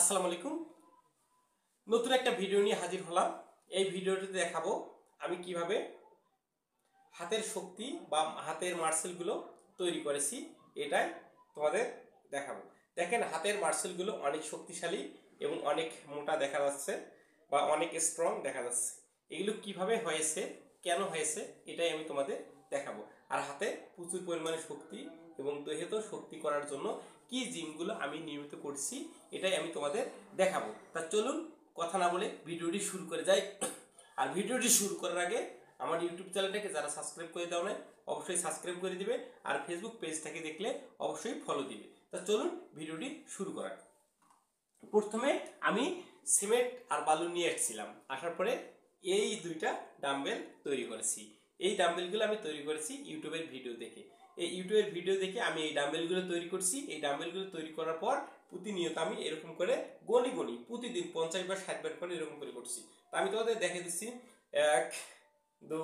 আসসালামু আলাইকুম। নতুন একটা ভিডিও নিয়ে হাজির হলাম। এই ভিডিওটিতে দেখাবো আমি কিভাবে হাতের শক্তি বা হাতের মাসলগুলো তৈরি করেছি, এটাই তোমাদের দেখাবো। দেখেন, হাতের মাসলগুলো অনেক শক্তিশালী এবং অনেক মোটা দেখা যাচ্ছে বা অনেক স্ট্রং দেখা যাচ্ছে। এগুলো কিভাবে হয়েছে, কেন হয়েছে, এটাই আমি তোমাদের দেখাবো। আর হাতে প্রচুর পরিমাণে শক্তি এবং দেহেতে শক্তি করার জন্য কি জিমগুলো আমি নিয়মিত করছি, এটাই আমি তোমাদের দেখাবো। তা চলুন কথা না বলে ভিডিওটি শুরু করে যাই। আর ভিডিওটি শুরু করার আগে আমার ইউটিউব চ্যানেলটাকে যারা সাবস্ক্রাইব করে দাও না, অবশ্যই সাবস্ক্রাইব করে দিবে। আর ফেসবুক পেজ থেকে দেখলে অবশ্যই ফলো দিবে। তা চলুন ভিডিওটি শুরু করা। প্রথমে আমি সিমেন্ট আর বালু নিয়ে এসেছিলাম, আসার পরে এই দুইটা ডাম্বেল তৈরি করেছি। এই ডাম্বেলগুলো আমি তৈরি করেছি ইউটিউবের ভিডিও দেখে। এই ইউটিউবের ভিডিও দেখে আমি এই ডাম্বেলগুলো তৈরি করছি। এই ডাম্বেলগুলো তৈরি করার পর প্রতিনিয়ত আমি এরকম করে গনি প্রতিদিন 50 বা 60 বার করে এরকম করে করছি। তা আমি তোমাদের দেখে দিচ্ছি। 1 2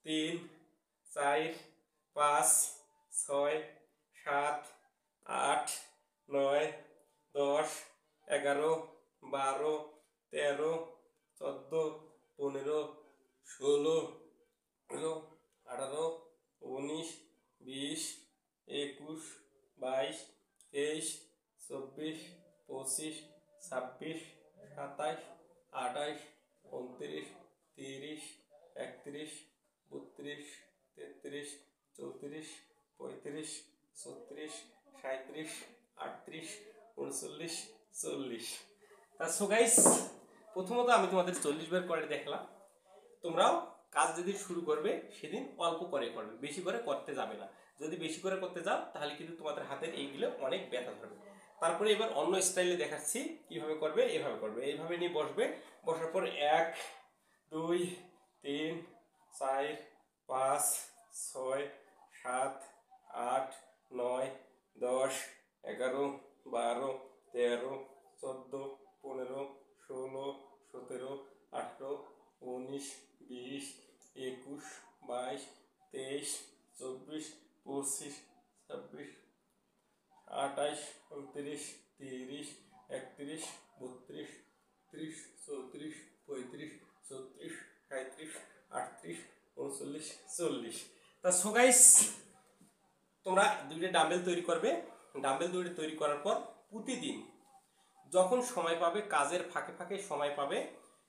3 4 5 6 7 8 9 10 11 12 13 14 15 16 17 18 19 20 21 22 23 24 25 26 27 28 29 30 31 32 33 34 35 36 37 38 39 40। সো গাইস, প্রথমত আমি তোমাদের 40 বার করে দেখলাম। তোমরাও কাজ যেদিন শুরু করবে সেদিন অল্প করে করবে, বেশি করে করতে যাবে না। যদি বেশি করে করতে যাও তাহলে কিন্তু তোমাদের হাতের এইগুলো অনেক ব্যথা ধরবে। তারপরে এবার অন্য স্টাইলে দেখাচ্ছি কিভাবে করবে। এভাবে করবে, এইভাবে নিয়ে বসবে। বসার পর 1 2 3 4 5 6 7 8 9 10 11 12 13 14 15 16 17 18 19 20 21 22 23 24 25 26 28 29 30 31 32 33 34 35 36 37 38 39 40। তা সো গাইস, তোমরা দুইটা ডাম্বেল তৈরি করবে। ডাম্বেল দুইটা তৈরি করার পর প্রতিদিন যখন সময় পাবে, কাজের ফাঁকে ফাঁকে সময় পাবে,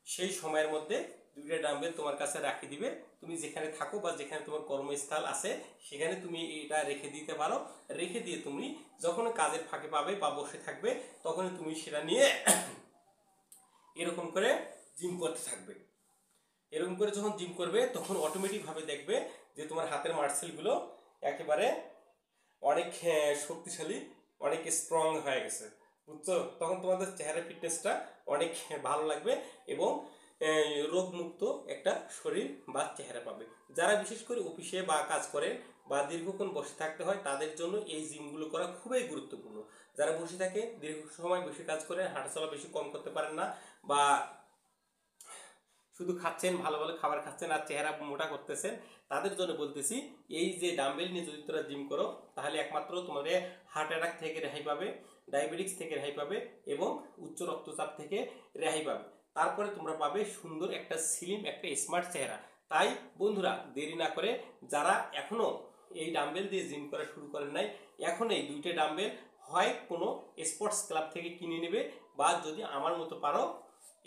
সেই সময়ের মধ্যে দুইটা ডাম্বেল তোমার কাছে রাখি দিবে। তুমি যেখানে থাকো বা যেখানে তোমার কর্মস্থল আছে সেখানে তুমি এটা রেখে দিতে পারো। রেখে দিয়ে তুমি যখন কাজের ফাঁকে পাবে বা বসে থাকবে, তখন তুমি সেটা নিয়ে এরকম করে জিম করতে থাকবে। এরকম করে যখন জিম করবে তখন অটোমেটিকভাবে দেখবে যে তোমার হাতের মাসলগুলো একেবারে অনেক শক্তিশালী, অনেক স্ট্রং হয়ে গেছে, বুঝছো? তখন তোমাদের চেহারা ফিটনেসটা অনেক ভালো লাগবে এবং রোগমুক্ত একটা শরীর বা চেহারা পাবে। যারা বিশেষ করে অফিসে বা কাজ করে বা দীর্ঘক্ষণ বসে থাকতে হয় তাদের জন্য এই জিমগুলো করা খুবই গুরুত্বপূর্ণ। যারা বসে থাকে, দীর্ঘ সময় বেশি কাজ করে, হাঁটাচলা বেশি কম করতে পারেন না, বা শুধু খাচ্ছেন, ভালো ভালো খাবার খাচ্ছেন আর চেহারা মোটা করতেছেন, তাদের জন্য বলতেছি এই যে ডাম্বেল নিয়ে যদি তোমরা জিম করো তাহলে একমাত্র তোমাদের হার্ট অ্যাটাক থেকে রেহাই পাবে, ডায়াবেটিক্স থেকে রেহাই পাবে এবং উচ্চ রক্তচাপ থেকে রেহাই পাবে। তারপরে তোমরা পাবে সুন্দর একটা স্লিম, একটা স্মার্ট চেহারা। তাই বন্ধুরা, দেরি না করে যারা এখনো এই ডাম্বেল দিয়ে জিম করা শুরু করেন নাই, এখন এই দুইটা ডাম্বেল হয় কোনো স্পোর্টস ক্লাব থেকে কিনে নেবে, বা যদি আমার মতো পারো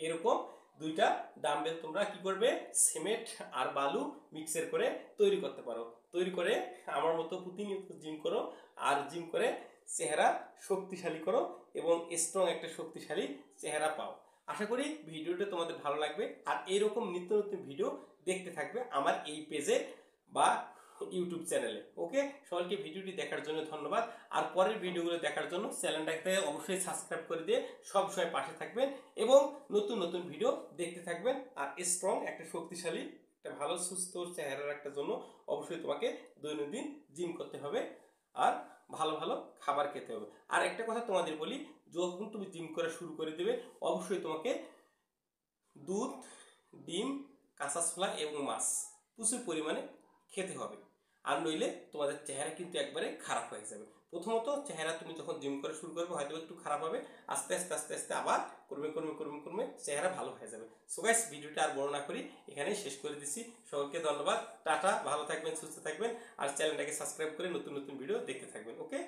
এরকম দুইটা ডাম্বেল তোমরা কি করবে, সিমেন্ট আর বালু মিক্সার করে তৈরি করতে পারো। তৈরি করে আমার মতো প্রতিনিয়ত জিম করো, আর জিম করে চেহারা শক্তিশালী করো এবং স্ট্রং একটা শক্তিশালী চেহারা পাও। আশা করি ভিডিওটা তোমাদের ভালো লাগবে। আর এইরকম নিত্য নতুন ভিডিও দেখতে থাকবে আমার এই পেজে বা ইউটিউব চ্যানেলে। ওকে, সবাইকে ভিডিওটি দেখার জন্য ধন্যবাদ। আর পরের ভিডিওগুলো দেখার জন্য চ্যানেলটাকে অবশ্যই সাবস্ক্রাইব করে দিয়ে সবসময় পাশে থাকবেন এবং নতুন নতুন ভিডিও দেখতে থাকবেন। আর স্ট্রং একটা শক্তিশালী একটা ভালো সুস্থ চেহারা রাখার জন্য অবশ্যই তোমাকে দৈনন্দিন জিম করতে হবে আর ভালো ভালো খাবার খেতে হবে। আর একটা কথা তোমাদের বলি, যখন তুমি জিম করা শুরু করে দেবে অবশ্যই তোমাকে দুধ, ডিম, কাঁচা ছোলা এবং মাছ প্রচুর পরিমাণে খেতে হবে। আর নইলে তোমাদের চেহারা কিন্তু একবারে খারাপ হয়ে যাবে। প্রথমত চেহারা তুমি যখন জিম করে শুরু করবে হয়তো একটু খারাপ হবে, আস্তে আস্তে আস্তে আস্তে আবার কর্মে চেহারা ভালো হয়ে যাবে। সো গাইস, ভিডিওটা আর বড় না করি এখানেই শেষ করে দিচ্ছি। সকলকে ধন্যবাদ, টাটা, ভালো থাকবেন, সুস্থ থাকবেন, আর চ্যানেলটাকে সাবস্ক্রাইব করে নতুন নতুন ভিডিও দেখতে থাকবেন। ওকে।